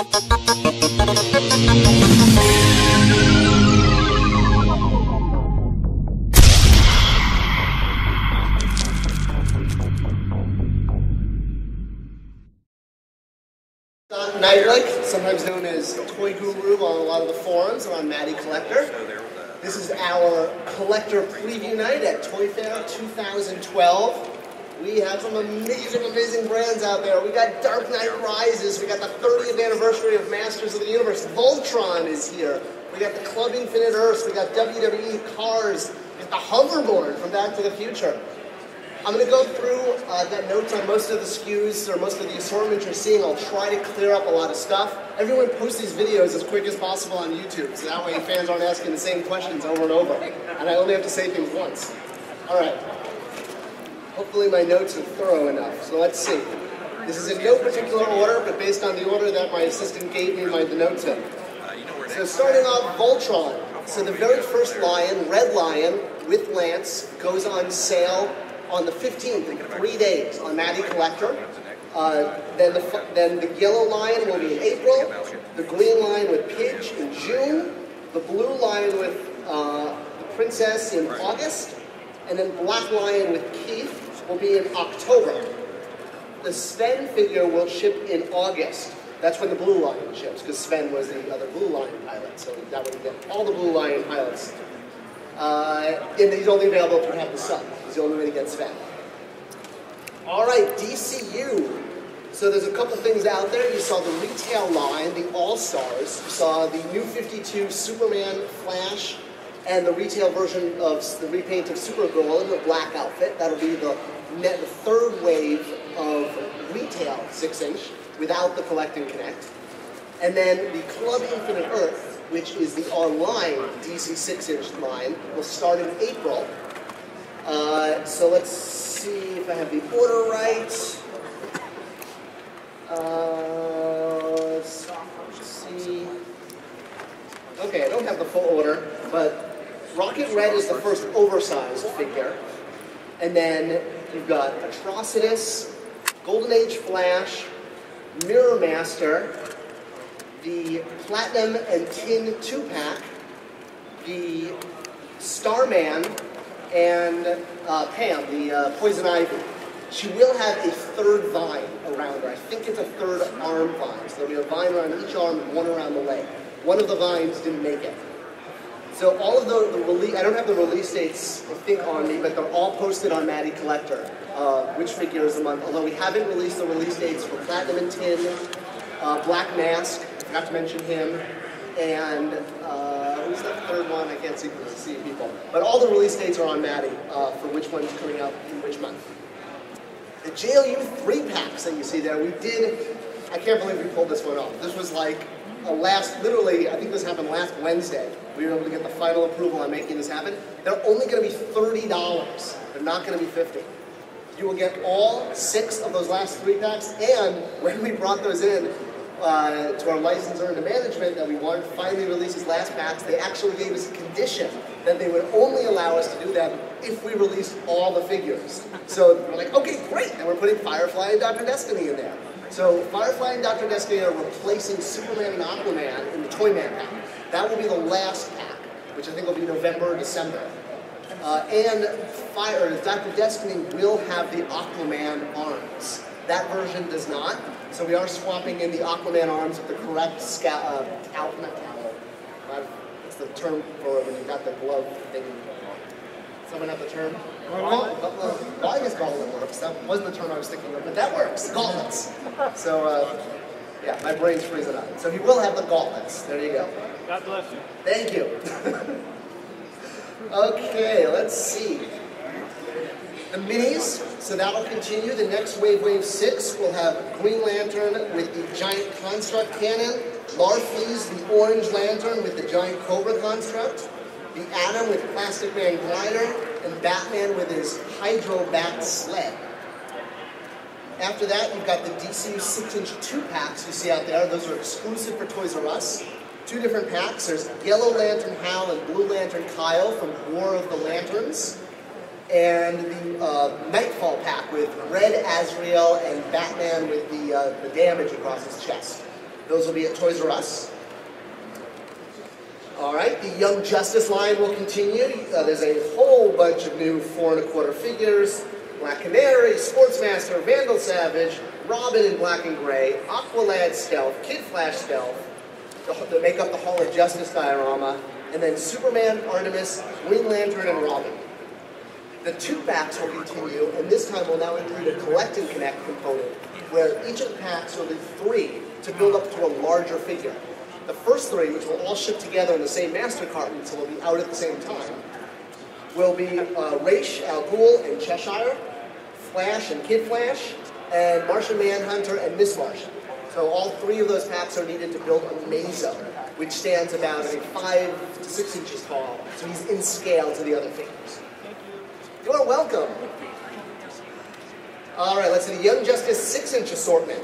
Nightlight, sometimes known as Toy Guru on a lot of the forums around MattyCollector. This is our collector preview night at Toy Fair 2012. We have some amazing brands out there. We got Dark Knight Rises, we got the 30th anniversary of Masters of the Universe. Voltron is here. We got the Club Infinite Earths, we got WWE Cars, we got the hoverboard from Back to the Future. I'm going to go through that notes on most of the SKUs or most of the assortment you're seeing. I'll try to clear up a lot of stuff. Everyone posts these videos as quick as possible on YouTube, so that way fans aren't asking the same questions over and over. And I only have to say things once. All right. Hopefully my notes are thorough enough, so let's see. This is in no particular order, but based on the order that my assistant gave me the notes in. So starting off, Voltron. So the very first Lion, Red Lion, with Lance, goes on sale on the 15th in 3 days on MattyCollector. Then the yellow lion will be in April, the green lion with Pidge in June, the blue lion with the princess in August, and then black lion with Keith will be in October. The Sven figure will ship in August. That's when the blue lion ships, because Sven was the other blue lion pilot, so that would get all the blue lion pilots. And he's only available if you have the sub. He's the only way to get Sven. All right, DCU. So there's a couple things out there. You saw the retail line, the All-Stars. You saw the New 52 Superman, Flash, and the retail version of the repaint of Supergirl in the black outfit. That'll be the third wave of retail 6-inch without the Collect and Connect. And then the Club Infinite Earth, which is the online DC 6-inch line, will start in April. So let's see if I have the order right. Let's see. Okay, I don't have the full order, but Rocket Red is the first oversized figure. And then you've got Atrocitus, Golden Age Flash, Mirror Master, the Platinum and Tin 2-pack, the Starman, and Pam, the Poison Ivy. She will have a third vine around her. I think it's a third arm vine. So there'll be a vine around each arm and one around the leg. One of the vines didn't make it. So all of the release, I don't have the release dates, I think, on me, but they're all posted on MattyCollector, which figure is the month. Although we haven't released the release dates for Platinum and Tin, Black Mask, I forgot to mention him, and who's the third one? I can't see people. But all the release dates are on Matty for which one's coming out in which month. The JLU 3-packs that you see there, we did, I can't believe we pulled this one off. This was like literally, I think this happened last Wednesday. We were able to get the final approval on making this happen. They're only going to be $30. They're not going to be $50. You will get all 6 of those last 3-packs, and when we brought those in to our licensor into management that we wanted to finally release these last packs, they actually gave us a condition that they would only allow us to do that if we released all the figures. So we're like, okay, great, and we're putting Firefly and Dr. Destiny in there. So Firefly and Dr. Destiny are replacing Superman and Aquaman in the Toyman pack. That will be the last pack, which I think will be November or December. And Dr. Destiny will have the Aquaman arms. That version does not. So we are swapping in the Aquaman arms with the correct cowl. What's the term for when you got the glove thing? Someone have the term? Well, I guess gauntlet works. That wasn't the term I was thinking of, but that works. Gauntlets. So, yeah, my brain's freezing up. So he will have the gauntlets. There you go. God bless you. Thank you. Okay, let's see. The minis, so that will continue. The next wave, Wave 6, will have Green Lantern with the giant construct cannon, Larfleeze, the orange lantern with the giant Cobra construct, the Atom with Plastic Man glider, and Batman with his Hydro Bat sled. After that, you've got the DCU 6-inch 2-packs you see out there. Those are exclusive for Toys R Us. 2 different packs. There's Yellow Lantern Hal and Blue Lantern Kyle from War of the Lanterns. And the Nightfall pack with Red Azrael and Batman with the damage across his chest. Those will be at Toys R Us. All right, the Young Justice line will continue. There's a whole bunch of new 4 1/4 figures. Black Canary, Sportsmaster, Vandal Savage, Robin in black and gray, Aqualad Stealth, Kid Flash Stealth, to make up the Hall of Justice diorama, and then Superman, Artemis, Green Lantern, and Robin. The 2-packs will continue, and this time will now include a Collect and Connect component, where each of the packs will be 3 to build up to a larger figure. The first 3, which will all ship together in the same master carton, so they'll be out at the same time, will be Raish, Al Ghul, and Cheshire, Flash and Kid Flash, and Martian Manhunter and Miss Martian. So all 3 of those packs are needed to build a Meso, which stands about, I think, 5 to 6 inches tall. So he's in scale to the other figures. You are welcome. All right, let's see the Young Justice 6-inch assortment.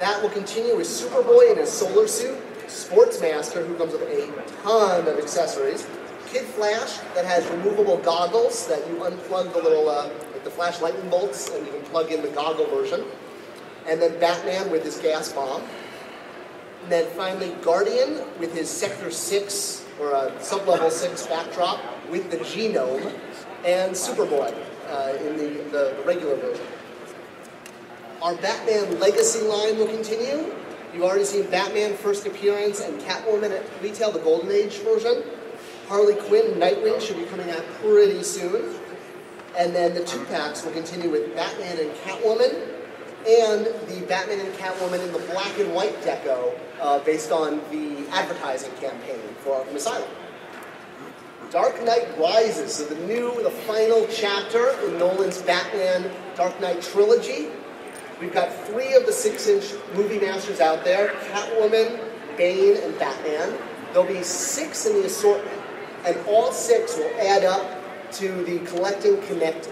That will continue with Superboy in his solar suit, Sportsmaster, who comes with a ton of accessories, Kid Flash, that has removable goggles that you unplug the little, like the flash lightning bolts, and you can plug in the goggle version. And then Batman with his gas bomb. And then finally Guardian with his Sector 6, or a Sub-Level 6 backdrop with the Genome, and Superboy in the regular version. Our Batman Legacy line will continue. You've already seen Batman First Appearance and Catwoman at retail, the Golden Age version. Harley Quinn and Nightwing should be coming out pretty soon. And then the 2-packs will continue with Batman and Catwoman, and the Batman and Catwoman in the black and white deco based on the advertising campaign for Arkham Asylum. Dark Knight Rises, so the final chapter in Nolan's Batman Dark Knight trilogy. We've got 3 of the 6-inch movie masters out there, Catwoman, Bane, and Batman. There'll be 6 in the assortment, and all 6 will add up to the Collect and Connect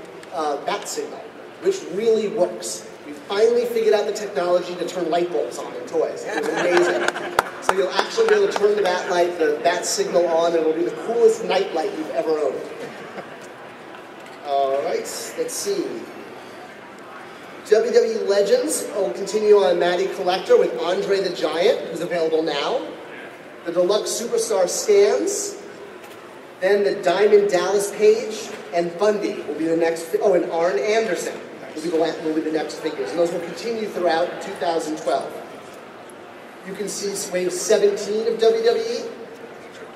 bat signal, which really works. We finally figured out the technology to turn light bulbs on in toys. It was amazing. So you'll actually be able to turn the bat signal on, and it'll be the coolest night light you've ever owned. All right, let's see. WWE Legends will continue on MattyCollector with Andre the Giant, who's available now. The Deluxe Superstar stands. Then the Diamond Dallas Page and Bundy will be the next. Oh, and Arn Anderson will be the next figures. And those will continue throughout 2012. You can see Wave 17 of WWE,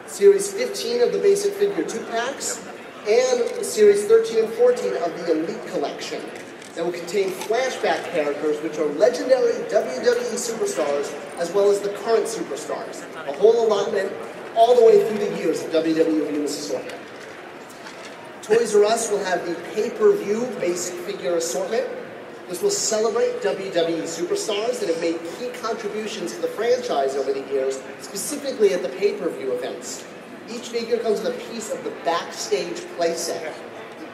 Series 15 of the basic figure 2-packs, and Series 13 and 14 of the Elite Collection. That will contain flashback characters, which are legendary WWE superstars, as well as the current superstars. A whole allotment all the way through the years of WWE in this assortment. Toys R Us will have the pay-per-view basic figure assortment. This will celebrate WWE superstars that have made key contributions to the franchise over the years, specifically at the pay-per-view events. Each figure comes with a piece of the backstage playset.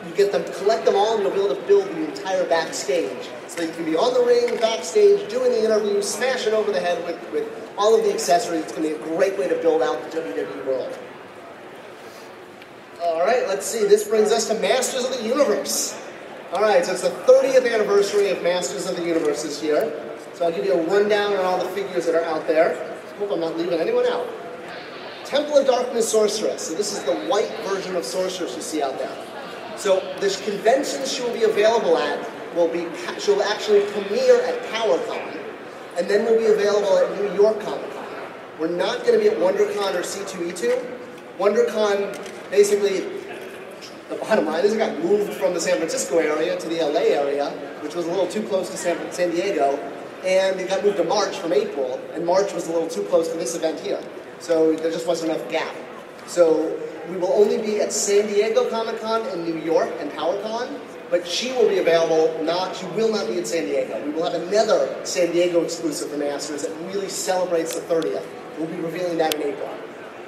You get them, collect them all, and you'll be able to build the entire backstage. So you can be on the ring, backstage, doing the interview, smashing over the head with all of the accessories. It's going to be a great way to build out the WWE world. All right, let's see. This brings us to Masters of the Universe. All right, so it's the 30th anniversary of Masters of the Universe this year. So I'll give you a rundown on all the figures that are out there. Hope I'm not leaving anyone out. Temple of Darkness Sorceress. So this is the white version of Sorceress you see out there. So this convention she will be available at she'll actually premiere at PowerCon, and then will be available at New York Comic Con. We're not going to be at WonderCon or C2E2. WonderCon, basically, the bottom line is it got moved from the San Francisco area to the LA area, which was a little too close to San Diego, and it got moved to March from April, and March was a little too close to this event here. So there just wasn't enough gap. So we will only be at San Diego Comic-Con and New York and PowerCon, but she will be available, she will not be in San Diego. We will have another San Diego exclusive for Masters that really celebrates the 30th. We'll be revealing that in April.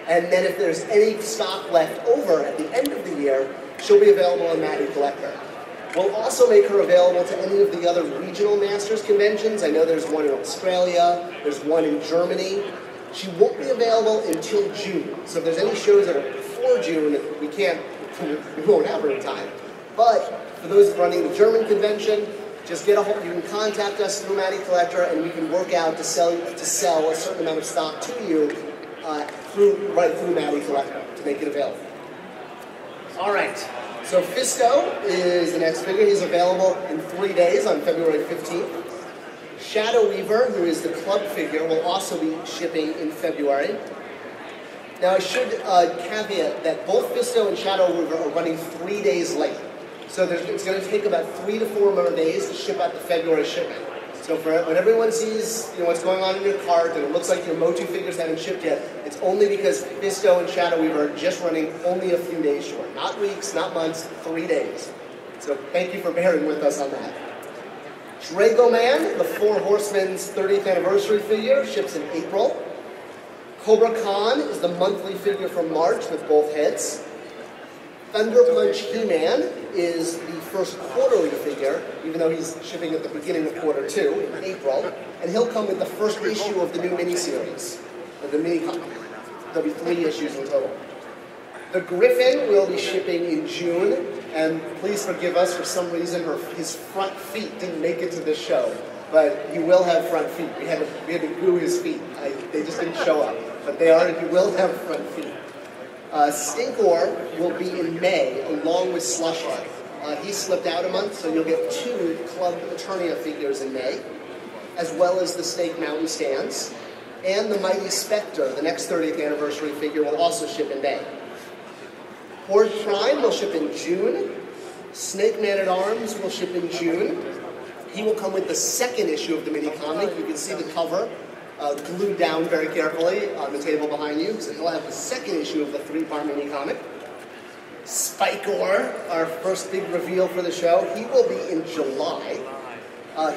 And then if there's any stock left over at the end of the year, she'll be available on MattyCollector. We'll also make her available to any of the other regional Masters conventions. I know there's one in Australia, there's one in Germany. She won't be available until June. So if there's any shows that are before June, we won't have her in time. But for those running the German convention, just get a hold. You can contact us through MattyCollector, and we can work out to sell a certain amount of stock to you right through MattyCollector to make it available. All right. So Fisto is the next figure. He's available in 3 days on February 15th. Shadow Weaver, who is the club figure, will also be shipping in February. Now I should caveat that both Fisto and Shadow Weaver are running 3 days late. So it's going to take about 3 to 4 more days to ship out the February shipment. So when everyone sees what's going on in your cart and it looks like your Motu figures haven't shipped yet, it's only because Fisto and Shadow Weaver are just running only a few days short. Not weeks, not months, 3 days. So thank you for bearing with us on that. Drago Man, the Four Horsemen's 30th anniversary figure, ships in April. Cobra Khan is the monthly figure from March with both heads. Thunder Punch He-Man is the first quarterly figure, even though he's shipping at the beginning of quarter 2 in April. And he'll come with the first issue of the new miniseries, of the mini-comic. There'll be 3 issues in total. The Griffin will be shipping in June, and please forgive us, for some reason his front feet didn't make it to this show. But he will have front feet. We had to glue his feet. They just didn't show up. But he will have front feet. Stinkor will be in May, along with Slushhead. He slipped out a month, so you'll get 2 Club Eternia figures in May, as well as the Snake Mountain stands. And the Mighty Spectre, the next 30th anniversary figure, will also ship in May. Horde Prime will ship in June. Snake Man-at-Arms will ship in June. He will come with the second issue of the mini-comic. You can see the cover glued down very carefully on the table behind you. So he'll have the second issue of the 3-part mini-comic. Spikor, our first big reveal for the show, he will be in July.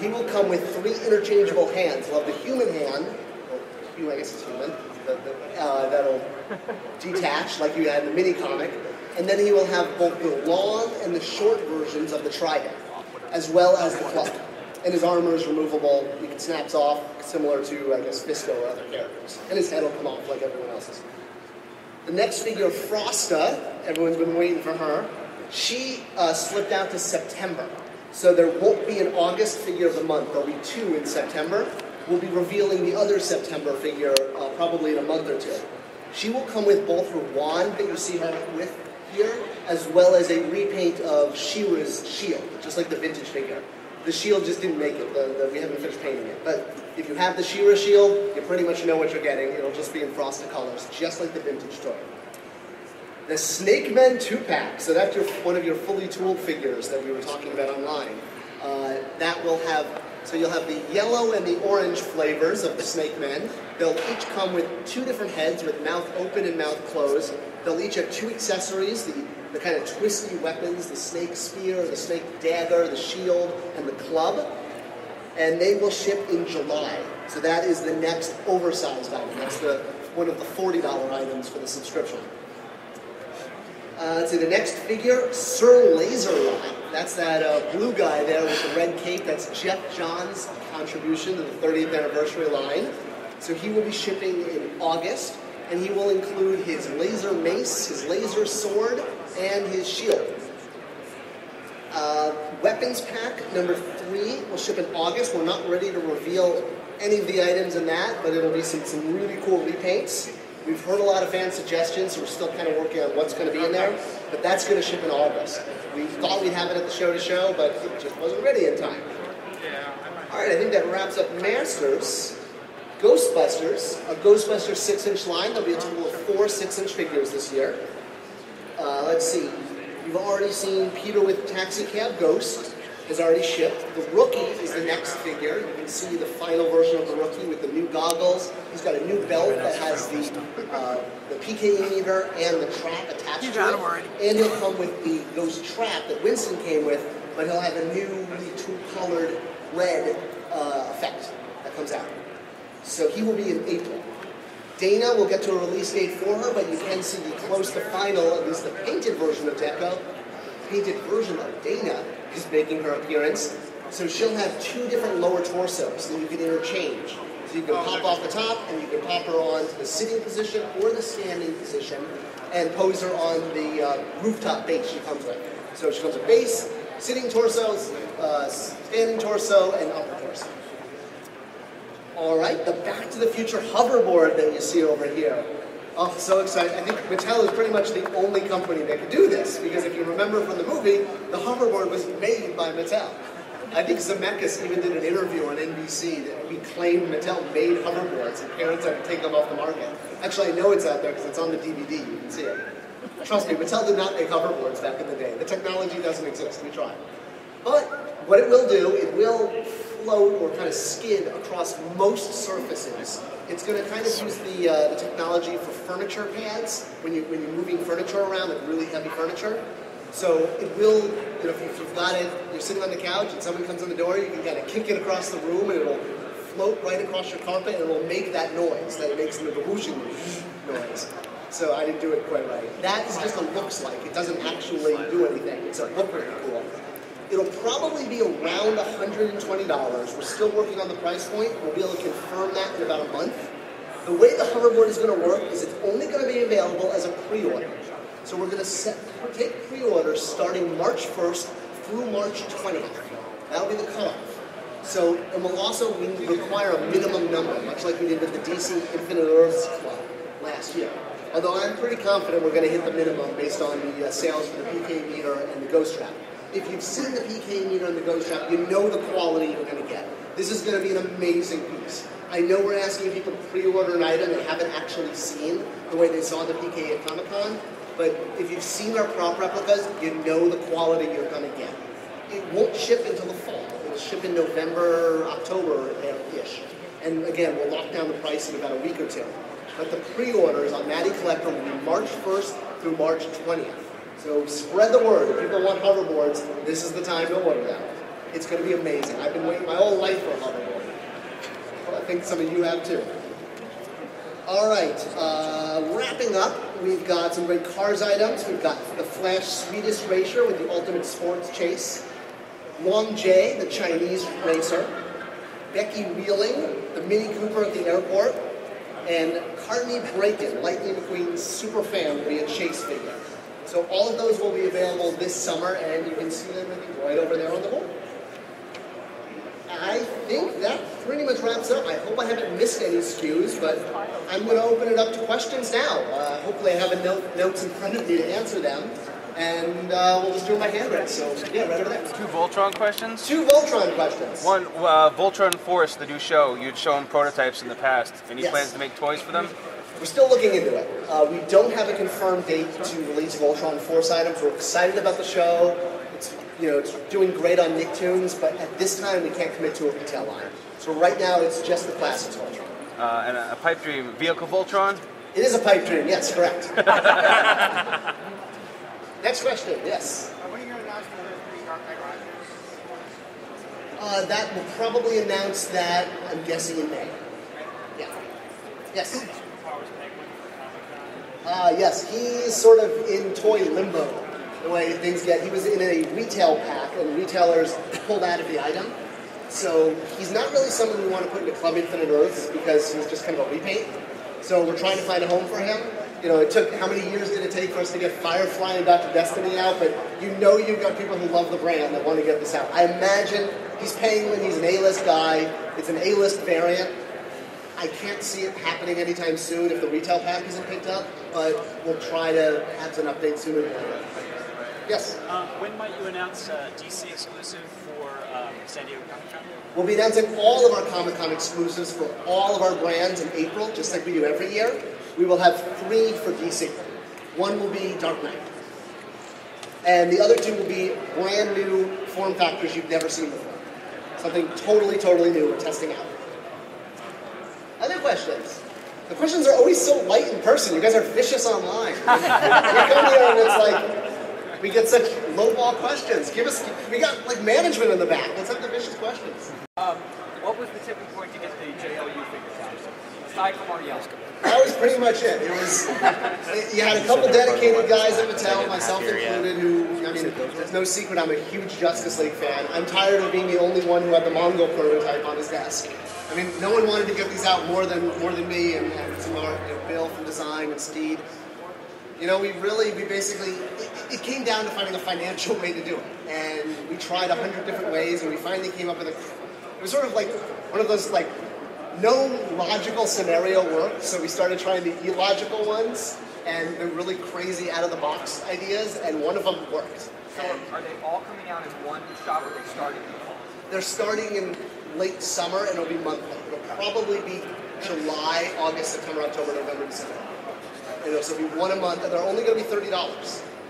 He will come with 3 interchangeable hands. He'll have the human hand, well, I guess it's human, that'll detach like you had in the mini-comic. And then he will have both the long and the short versions of the trident, as well as the club. And his armor is removable. It snaps off, similar to, I guess, Fisto or other characters. And his head will come off like everyone else's. The next figure, Frosta, everyone's been waiting for her. She slipped out to September. So there won't be an August figure of the month. There'll be 2 in September. We'll be revealing the other September figure probably in a month or 2. She will come with both her wand that you see her with here, as well as a repaint of She-Ra's shield, just like the vintage figure. The shield just didn't make it. We haven't finished painting it. But if you have the She-Ra shield, you pretty much know what you're getting. It'll just be in Frosta colors, just like the vintage toy. The Snake Men 2-pack. So that's one of your fully tooled figures that we were talking about online. That will have, so you'll have the yellow and the orange flavors of the Snake Men. They'll each come with 2 different heads with mouth open and mouth closed. They'll each have 2 accessories, the kind of twisty weapons, the snake spear, the snake dagger, the shield, and the club. And they will ship in July. So that is the next oversized item. That's one of the $40 items for the subscription. Let's see, the next figure, Sir Laserline. That's that blue guy there with the red cape. That's Jeff John's contribution to the 30th anniversary line. So he will be shipping in August. And he will include his laser mace, his laser sword, and his shield. Weapons pack number 3 will ship in August. We're not ready to reveal any of the items in that, but it'll be some really cool repaints. We've heard a lot of fan suggestions, so we're still kind of working on what's going to be in there, but that's going to ship in August. We thought we'd have it at the show to show, but it just wasn't ready in time. All right, I think that wraps up Masters. Ghostbusters, a Ghostbusters 6-inch line. There'll be a total of 4 6-inch figures this year. Let's see. You've already seen Peter with Taxi Cab Ghost has already shipped. The Rookie is the next figure. You can see the final version of the Rookie with the new goggles. He's got a new belt that has the PKE meter and the trap attached to it. And he'll come with the Ghost trap that Winston came with, but he'll have a new, really two-colored red effect that comes out. So he will be in April. Dana will get to a release date for her, but you can see the close to final, at least the painted version of Deco. Painted version of Dana is making her appearance. So she'll have 2 different lower torsos that you can interchange. So you can pop off the top, and you can pop her onto the sitting position or the standing position, and pose her on the rooftop base she comes with. So she comes with base, sitting torso, standing torso, and upper torso. All right, the Back to the Future hoverboard that you see over here. Oh, so excited. I think Mattel is pretty much the only company that could do this, because if you remember from the movie, the hoverboard was made by Mattel. I think Zemeckis even did an interview on NBC that he claimed Mattel made hoverboards and parents had to take them off the market. Actually, I know it's out there because it's on the DVD, you can see it. Trust me, Mattel did not make hoverboards back in the day. The technology doesn't exist, we tried. But what it will do, it will float or kind of skid across most surfaces. It's going to kind of use the technology for furniture pads, when you're moving furniture around, like really heavy furniture. So it will, if you've got it, you're sitting on the couch and someone comes in the door, you can kind of kick it across the room and it'll float right across your carpet and it'll make that noise that it makes in the whooshing noise. So I didn't do it quite right. That is just what it looks like. It doesn't actually do anything. It's a look really cool. It'll probably be around $120. We're still working on the price point. We'll be able to confirm that in about a month. The way the hoverboard is going to work is it's only going to be available as a pre-order. So we're going to take pre-orders starting March 1st through March 20th. That'll be the cutoff. So, and we'll also require a minimum number, much like we did with the DC Infinite Earths Club last year. Although I'm pretty confident we're going to hit the minimum based on the sales for the PK meter and the Ghost Trap. If you've seen the PK meter and the Ghost Trap, you know the quality you're going to get. This is going to be an amazing piece. I know we're asking people to pre-order an item they haven't actually seen the way they saw the PK at Comic-Con. But if you've seen our prop replicas, you know the quality you're going to get. It won't ship until the fall. It'll ship in November, October-ish. And again, we'll lock down the price in about a week or two. But the pre-orders on MattyCollector will be March 1st through March 20th. So spread the word. If people want hoverboards, this is the time to order them. It's going to be amazing. I've been waiting my whole life for a hoverboard. Well, I think some of you have too. All right, wrapping up, we've got some great Cars items. We've got the Flash Swedish Racer with the Ultimate Sports Chase, Long Jay, the Chinese racer, Becky Wheeling, the Mini Cooper at the airport, and Courtney Braken, Lightning McQueen's super fan, will be a chase figure. So all of those will be available this summer, and you can see them right over there on the board. I think that pretty much wraps up. I hope I haven't missed any SKUs, but I'm going to open it up to questions now. Hopefully I have notes in front of me to answer them, and we'll just do my hand raise. So yeah, right over there. 2 Voltron questions? 2 Voltron questions. One, Voltron Force, the new show. You'd shown prototypes in the past. Any plans to make toys for them? We're still looking into it. We don't have a confirmed date to release Voltron Force items. We're excited about the show. It's doing great on Nicktoons, but at this time we can't commit to a retail line. So right now it's just the classics Voltron. And a pipe dream vehicle Voltron? It is a pipe dream, yes, correct. Next question, yes. When are you going to announce the other 3 Dark Knight Rises? That will probably announce that, I'm guessing, in May. Yeah. Yes. Yes, he's sort of in toy limbo, the way things get. He was in a retail pack, and retailers pulled out of the item. So he's not really someone we want to put into Club Infinite Earths because he's just kind of a repaint. So we're trying to find a home for him. It took, how many years did it take for us to get Firefly and Dr. Destiny out? But you've got people who love the brand that want to get this out. I imagine he's Penguin, he's an A-list guy. It's an A-list variant. I can't see it happening anytime soon if the retail pack isn't picked up, but we'll try to have an update sooner than later. Yes? When might you announce DC exclusive for San Diego Comic-Con? We'll be announcing all of our Comic-Con exclusives for all of our brands in April, just like we do every year. We will have 3 for DC. 1 will be Dark Knight. And the other 2 will be brand new form factors you've never seen before. Something totally, totally new we're testing out. Other questions? The questions are always so light in person. You guys are vicious online. We come here and it's like, we get such low-ball questions. We got like management in the back. Let's have the vicious questions. What was the tipping point to get the JLU figures out? Aside from Ariel. That was pretty much it. You had a couple dedicated guys at Mattel, myself included, who, there's no secret I'm a huge Justice League fan. I'm tired of being the only one who had the Mongol prototype on his desk. No one wanted to get these out more than me and some art, Bill from design and Steed. You know, we basically, it came down to finding a financial way to do it. And we tried 100 different ways, and we finally came up with it was sort of like one of those, like, no logical scenario worked, so we started trying the illogical ones, and the really crazy out-of-the-box ideas, and one of them worked. So are they all coming out in one shot, or are they starting in the fall? They're starting in late summer, and it'll be monthly. It'll probably be July, August, September, October, November, December. You know, so it'll be one a month, and they're only going to be $30.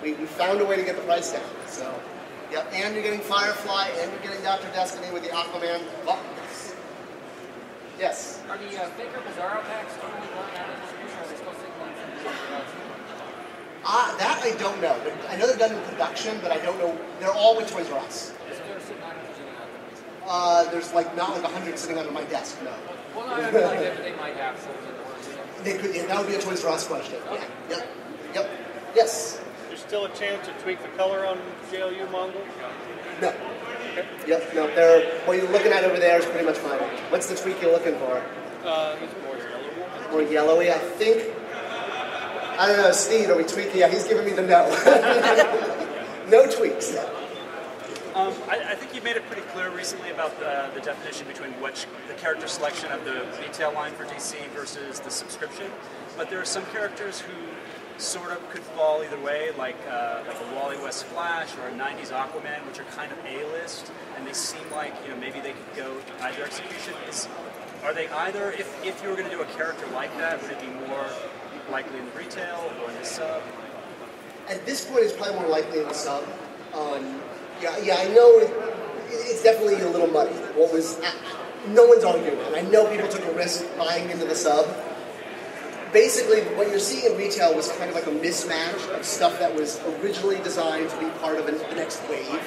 We found a way to get the price down. So, yeah, and you're getting Firefly, and you're getting Dr. Destiny with the Aquaman buttons. Yes? Are the Faker Bizarro packs totally going out of distribution, or are they still sitting on some? That I don't know. I know they're done in production, but I don't know. They're all with Toys R Us. Is there sitting on There's like not like 100 sitting under my desk, no. Well, no, I mean, like they might have some in the works. They could, yeah, that would be a Toys R Us question. Okay. Yeah. Yep. Yes. There's still a chance to tweak the color on JLU Mongol? No. Yep, no, what you're looking at over there is pretty much fine. What's the tweak you're looking for? It's more yellow. More yellowy, I think. I don't know, Steve, are we tweaking? Yeah, he's giving me the no. No tweaks. I think you made it pretty clear recently about the definition between the character selection of the retail line for DC versus the subscription. But there are some characters who sort of could fall either way, like a Wally West Flash or a 90s Aquaman, which are kind of A-list, and they seem like, you know, maybe they could go to either execution. Are they either, if you were going to do a character like that, would it be more likely in the retail or in the sub? At this point, it's probably more likely in the sub. Yeah, I know it's definitely a little muddy. No one's arguing it. I know people took a risk buying into the sub. Basically, what you're seeing in retail was kind of like a mismatch of stuff that was originally designed to be part of the next wave.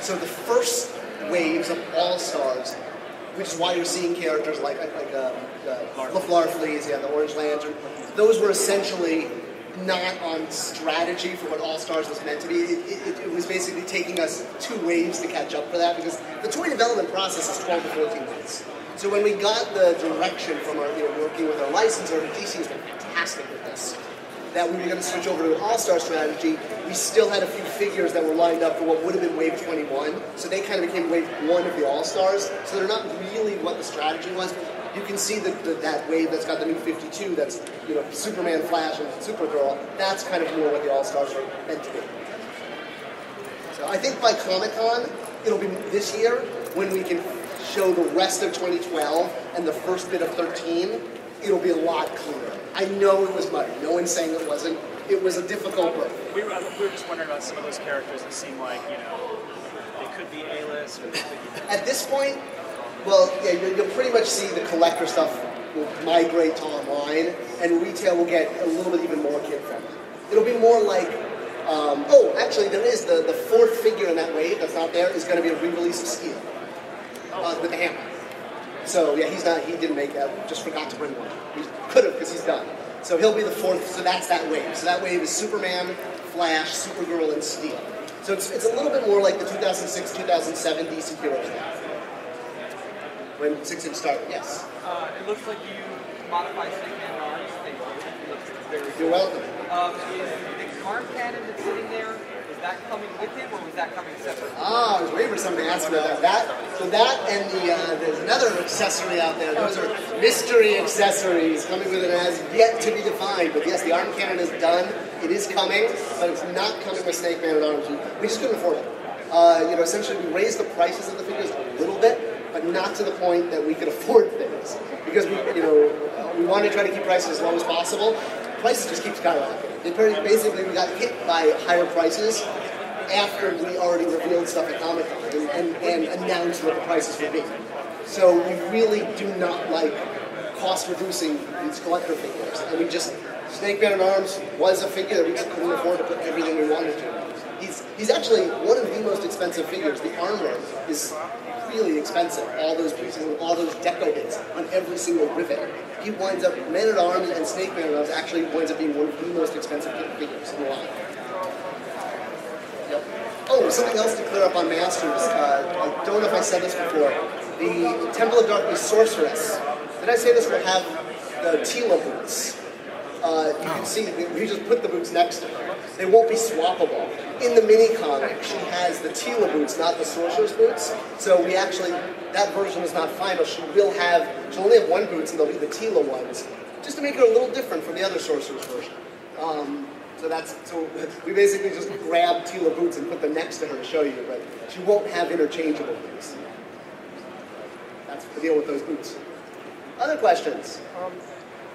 So the first waves of All-Stars, which is why you're seeing characters like LaFleur Fleas, the Orange Lantern, those were essentially not on strategy for what All-Stars was meant to be. It was basically taking us 2 waves to catch up for that, because the toy development process is 12 to 14 months. So when we got the direction from our, working with our licensor, DC has been fantastic with this, that we were going to switch over to an All-Star strategy, we still had a few figures that were lined up for what would have been Wave 21, so they kind of became Wave 1 of the All-Stars, so they're not really what the strategy was. You can see that wave that's got the new 52, that's, Superman, Flash, and Supergirl, that's kind of more what the All-Stars are meant to be. So I think by Comic-Con, it'll be this year, when we can show the rest of 2012 and the first bit of 13, it'll be a lot clearer. I know it was muddy. No one's saying it wasn't. It was a difficult work. We were just wondering about some of those characters that seem like, they could be A-list. Or they could be... At this point, well, yeah, you'll pretty much see the collector stuff will migrate to online, and retail will get a little bit even more kid-friendly. It'll be more like, actually, there is the 4th figure in that wave that's not there is going to be a re-release of Steel. With the hammer. So yeah, he didn't make that, just forgot to bring one. He could have, because he's done. So he'll be the 4th, so that's that wave. So that wave is Superman, Flash, Supergirl, and Steel. So it's a little bit more like the 2006-2007 DC Heroes now. When 6-inch started, yes. It looks like you modified Stickman arms. Thank you. It looks very cool. You're welcome. Is the arm cannon that's sitting there, is that coming with him, or was that coming separate? I was waiting for somebody to ask me about that. So that and there's another accessory out there. Those are mystery accessories coming with it as yet to be defined. But yes, the arm cannon is done. It is coming, but it's not coming with Snake Man at arms. We just couldn't afford it. Essentially we raised the prices of the figures a little bit, but not to the point that we could afford things. Because we wanted to try to keep prices as low as possible. Prices just keep skyrocketing. Basically, we got hit by higher prices after we already revealed stuff at Comic-Con and announced what the prices would be. So we really do not like cost-reducing these collector figures. And Snake Man at Arms was a figure that we just couldn't afford to put everything we wanted to. He's actually one of the most expensive figures. The armor is really expensive. All those pieces and all those deco bits on every single rivet. He winds up, Man at Arms and Snake Man at Arms actually winds up being one of the most expensive figures in the line. Yep. Oh, something else to clear up on Masters. I don't know if I said this before. The Temple of Darkness Sorceress. Did I say this will have the Tila boots? you can see we just put the boots next to her. They won't be swappable. In the mini comic, she has the Tila boots, not the Sorcerer's boots. So we actually, that version is not final. She'll only have one boots, and they'll be the Tila ones, just to make her a little different from the other Sorcerer's version. So we basically just grabbed Tila boots and put them next to her to show you, but she won't have interchangeable boots. That's the deal with those boots. Other questions?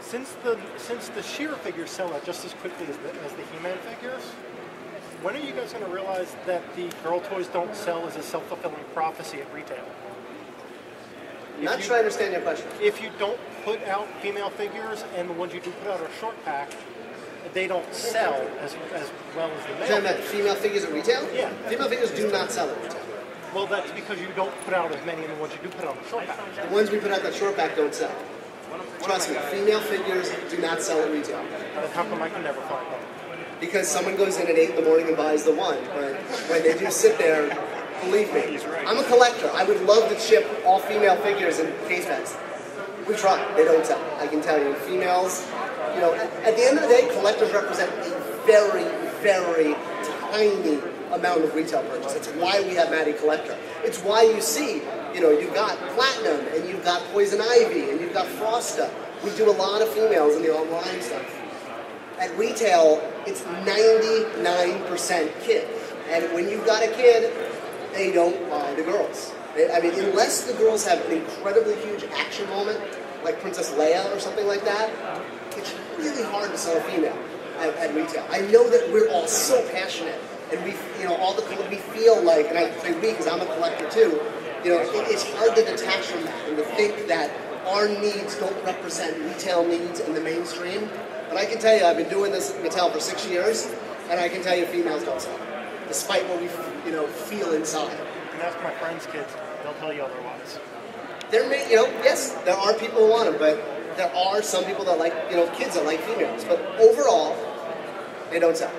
Since the She-Ra figures sell out just as quickly as the He-Man figures, when are you guys going to realize that the girl toys don't sell as a self-fulfilling prophecy at retail? Not sure I understand your question. If you don't put out female figures and the ones you do put out are short pack, they don't sell as well as the male. You're talking about female figures at retail? Yeah. Female figures do not sell at retail. Well, that's because you don't put out as many as the ones you do put out in short pack. The ones we put out that short pack don't sell. Trust me, female figures do not sell at retail. Then how come I can never find them? Because someone goes in at 8 in the morning and buys the one. But when they do sit there, believe me, I'm a collector. I would love to ship all female figures in case packs. We try. They don't sell. I can tell you. Females, you know, at the end of the day, collectors represent a very, very tiny amount of retail purchase. It's why we have MattyCollector. It's why you see, you know, you've got Platinum, and you've got Poison Ivy, and you've got Frosta. We do a lot of females in the online stuff. At retail, it's 99% kid. And when you've got a kid, they don't buy the girls. I mean, unless the girls have an incredibly huge action moment, like Princess Leia or something like that, it's really hard to sell a female at retail. I know that we're all so passionate, and we, you know, we feel like, and I say we because I'm a collector too, you know, it's hard to detach from that and to think that our needs don't represent retail needs in the mainstream. But I can tell you, I've been doing this at Mattel for 6 years, and I can tell you females don't sell, despite what we, you know, feel inside. And ask my friends' kids; they'll tell you otherwise. There may, you know, yes, there are people who want them, but there are some people that like, you know, kids that like females. But overall, they don't sell.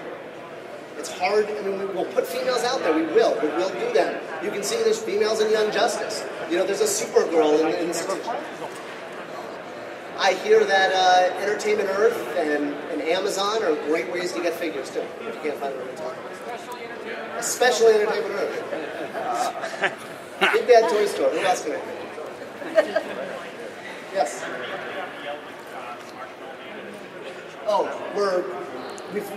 It's hard. I mean, we'll put females out there. We will. But we'll do them. You can see there's females in Young Justice. You know, there's a Supergirl in I hear that Entertainment Earth and Amazon are great ways to get figures too. If you can't find them in time. Especially Entertainment Earth. Big Bad Toy Store. Who else can I think? Yes. Oh,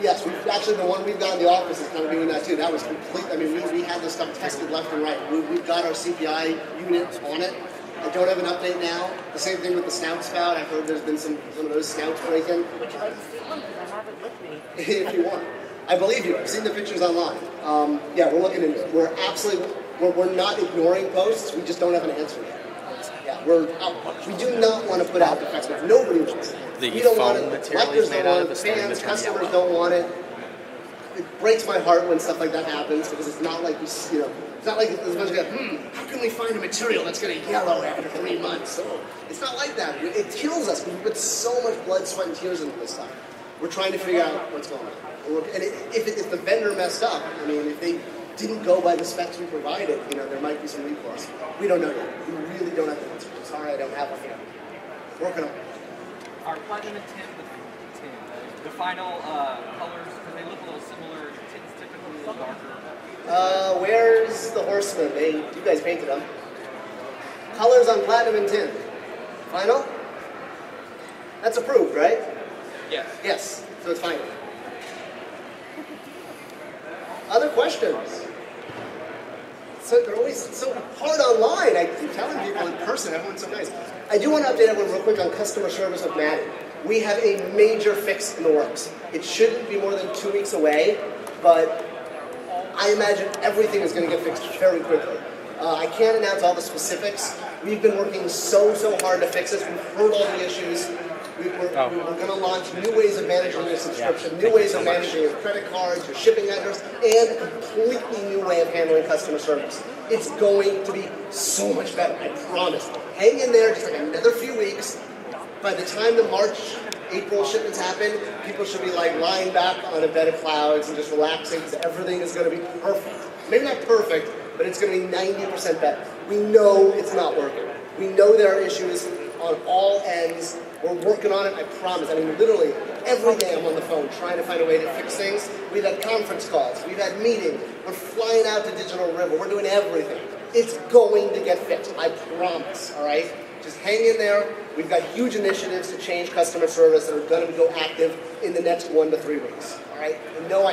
yes, we've actually, the one we've got in the office is kind of doing that too. That was complete. I mean, we had this stuff tested left and right. We've got our CPI unit on it. I don't have an update now. The same thing with the snout spout. I've heard there's been some of those snouts breaking. Would you like to see one? I have it with me. If you want. I believe you. I've seen the pictures online. Yeah, we're looking into it. We're not ignoring posts. We just don't have an answer yet. Yeah, we do not want to put out defects. Nobody wants it. We don't want it. Collectors don't want it. Fans, customers don't want it. It breaks my heart when stuff like that happens because it's not like you know. It's not like there's a bunch of guys, how can we find a material that's going to yellow after 3 months? Oh, it's not like that. It kills us. We put so much blood, sweat, and tears into this stuff. We're trying to figure out what's going on. And if the vendor messed up, I mean, if they didn't go by the specs we provided, you know, there might be some recourse. We don't know yet. We really don't have the answer. Sorry, I don't have one here. Working on it. Are Platinum and Tin the final colors, because they look a little similar, Tin's typically a little darker. Where's the Horseman? You guys painted them. Colors on Platinum and Tin. Final? That's approved, right? Yes. Yes, so it's final. Other questions? So they're always so hard online. I keep telling people in person, everyone's so nice. I do want to update everyone real quick on customer service with Matty. We have a major fix in the works. It shouldn't be more than 2 weeks away, but I imagine everything is going to get fixed very quickly. I can't announce all the specifics. We've been working so hard to fix this. We've heard all the issues. We're going to launch new ways of managing your subscription, new ways of managing your credit cards, your shipping address, and a completely new way of handling customer service. It's going to be so much better, I promise. Hang in there, just like another few weeks. By the time the March, April shipments happen, people should be like lying back on a bed of clouds and just relaxing because everything is going to be perfect. Maybe not perfect, but it's going to be 90% better. We know it's not working. We know there are issues on all ends, We're working on it, I promise. I mean, literally, every day I'm on the phone trying to find a way to fix things. We've had conference calls, we've had meetings, we're flying out to Digital River, we're doing everything. It's going to get fixed, I promise, all right? Just hang in there. We've got huge initiatives to change customer service that are going to go active in the next 1 to 3 weeks, all right? I know,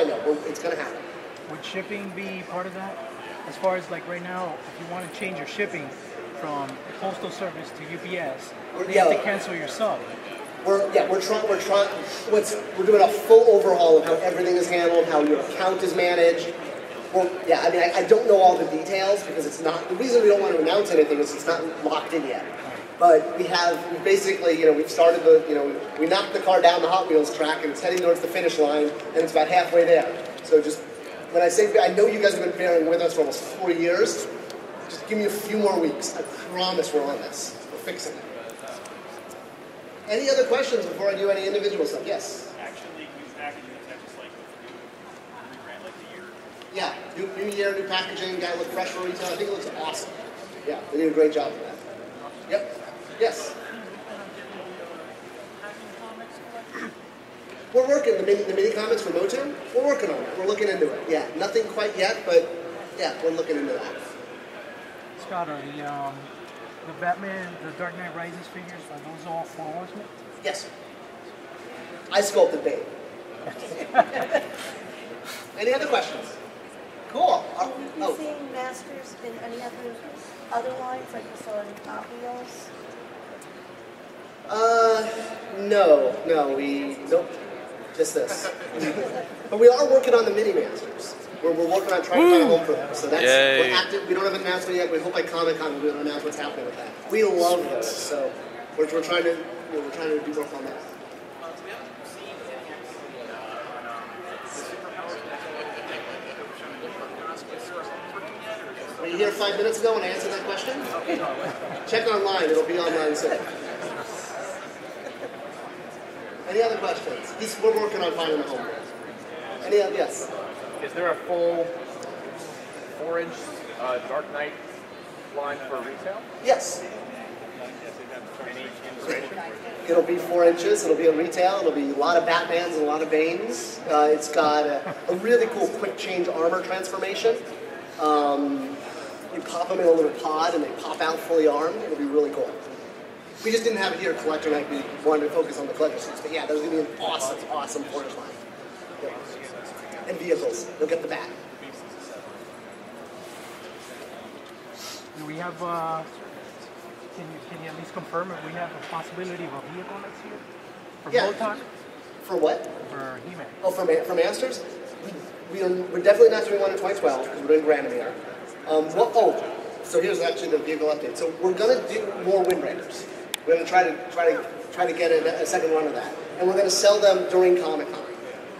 it's going to happen. Would shipping be part of that? As far as like right now, if you want to change your shipping from postal service to UPS, you have to cancel your sub. We're doing a full overhaul of how everything is handled, how your account is managed. I don't know all the details because it's not, the reason we don't want to announce anything is it's not locked in yet. But we basically, we've started we knocked the car down the Hot Wheels track and it's heading towards the finish line and it's about halfway there. So just, when I say, I know you guys have been bearing with us for almost 4 years, just give me a few more weeks. I promise we're on this. We're fixing it. Any other questions before I do any individual stuff? Yes? Actually, new packaging, is that just like rebrand like the year? Yeah, new year, new packaging, got to look fresh for retail. I think it looks awesome. Yeah, they did a great job of that. Yep. Yes? We're working, the mini comics for Motu, we're working on it. We're looking into it. Yeah, nothing quite yet, but yeah, we're looking into that. Scott, are the Batman, the Dark Knight Rises figures, are those all Four Horsemen? Yes. I sculpted Bane. Any other questions? Cool. Will we be seeing Masters in any other lines, like we saw in Hot Wheels? Nope. Just this. But we are working on the Mini Masters. We're working on trying to find a home for them. So that's, we're active. We don't have an announcement yet. We hope by Comic-Con we'll announce what's happening with that. We love this, so we're trying to do work on that. Were you here 5 minutes ago when I answered that question? Check online. It'll be online soon. Any other questions? We're working on finding a home. Any other? Yes. Is there a full 4-inch Dark Knight line for retail? Yes. Any inspiration? It'll be 4 inches. It'll be in retail. It'll be a lot of Batmans and a lot of Banes. It's got a really cool quick change armor transformation. You pop them in a little pod and they pop out fully armed. It'll be really cool. We just didn't have it here at Collector Night. We wanted to focus on the collector suits. But yeah, there's going to be an awesome 4-inch line. Yeah. And vehicles. You'll get the bat. Do we have, can you at least confirm if we have a possibility of a vehicle next year? For Botox? For what? For He-Man. Oh, for Masters? We're definitely not doing one in 2012 because we're doing Granomir. So here's actually the vehicle update. So we're going to do more Wind Raiders. We're going to try to get a second run of that. And we're going to sell them during Comic-Con.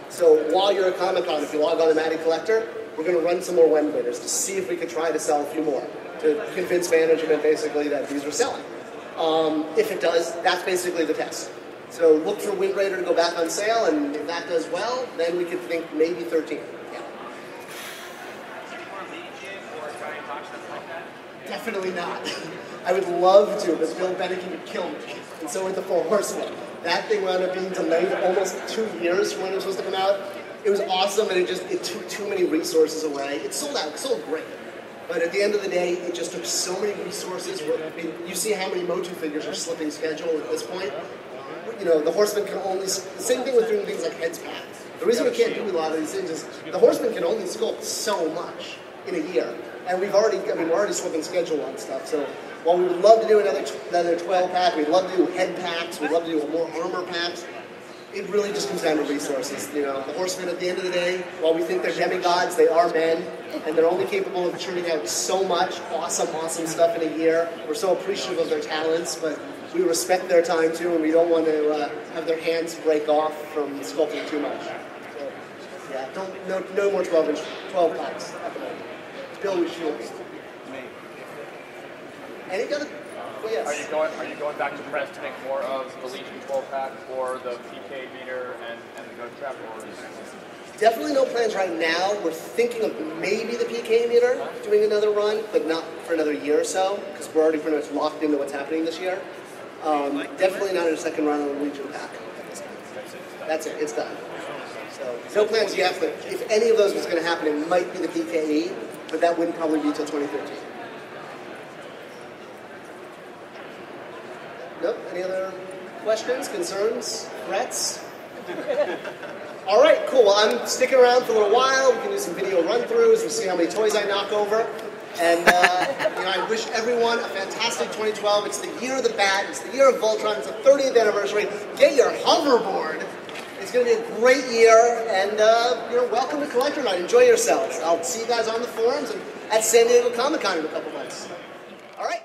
So while you're at Comic-Con, if you log on to MattyCollector, we're going to run some more Wind Raiders to see if we can try to sell a few more, to convince management basically that these are selling. If it does, that's basically the test. So look for Wind Raider to go back on sale, and if that does well, then we could think maybe 13. Yeah. Definitely not. I would love to, but Bill Bennigan would kill me. And so would the Four Horsemen. That thing wound up being delayed almost 2 years from when it was supposed to come out. It was awesome, and it took too many resources away. It sold out. It sold great. But at the end of the day, it just took so many resources. You see how many Motu figures are slipping schedule at this point. The Horsemen can only... The same thing with doing things like heads pack. The reason we can't do a lot of these things is the Horsemen can only sculpt so much in a year. And we're already slipping schedule on stuff. So while we would love to do another 12 pack, we'd love to do head packs, we'd love to do more armor packs, it really just comes down to resources. The Horsemen, at the end of the day, while we think they're demigods, they are men, and they're only capable of churning out so much awesome stuff in a year. We're so appreciative of their talents, but we respect their time too, and we don't want to have their hands break off from sculpting too much. So, yeah, no more 12 packs at the moment. Bill was sure. Any other? Well, yes. Are you going back to press to make more of the Legion 12 pack or the PK meter and the gun trap? Definitely no plans right now. We're thinking of maybe the PK meter doing another run, but not for another year or so, because we're already pretty much locked into what's happening this year. Definitely not in a second round of the Legion pack. That's it. It's done. So no plans yet, but if any of those was going to happen, it might be the PKE, but that wouldn't probably be until 2013. Nope. Any other questions, concerns, threats? All right, cool. Well, I'm sticking around for a little while. We can do some video run-throughs. We'll see how many toys I knock over. And I wish everyone a fantastic 2012. It's the year of the bat. It's the year of Voltron. It's the 30th anniversary. Get your hoverboard. It's going to be a great year. And welcome to Collector Night. Enjoy yourselves. I'll see you guys on the forums and at San Diego Comic-Con in a couple months. All right.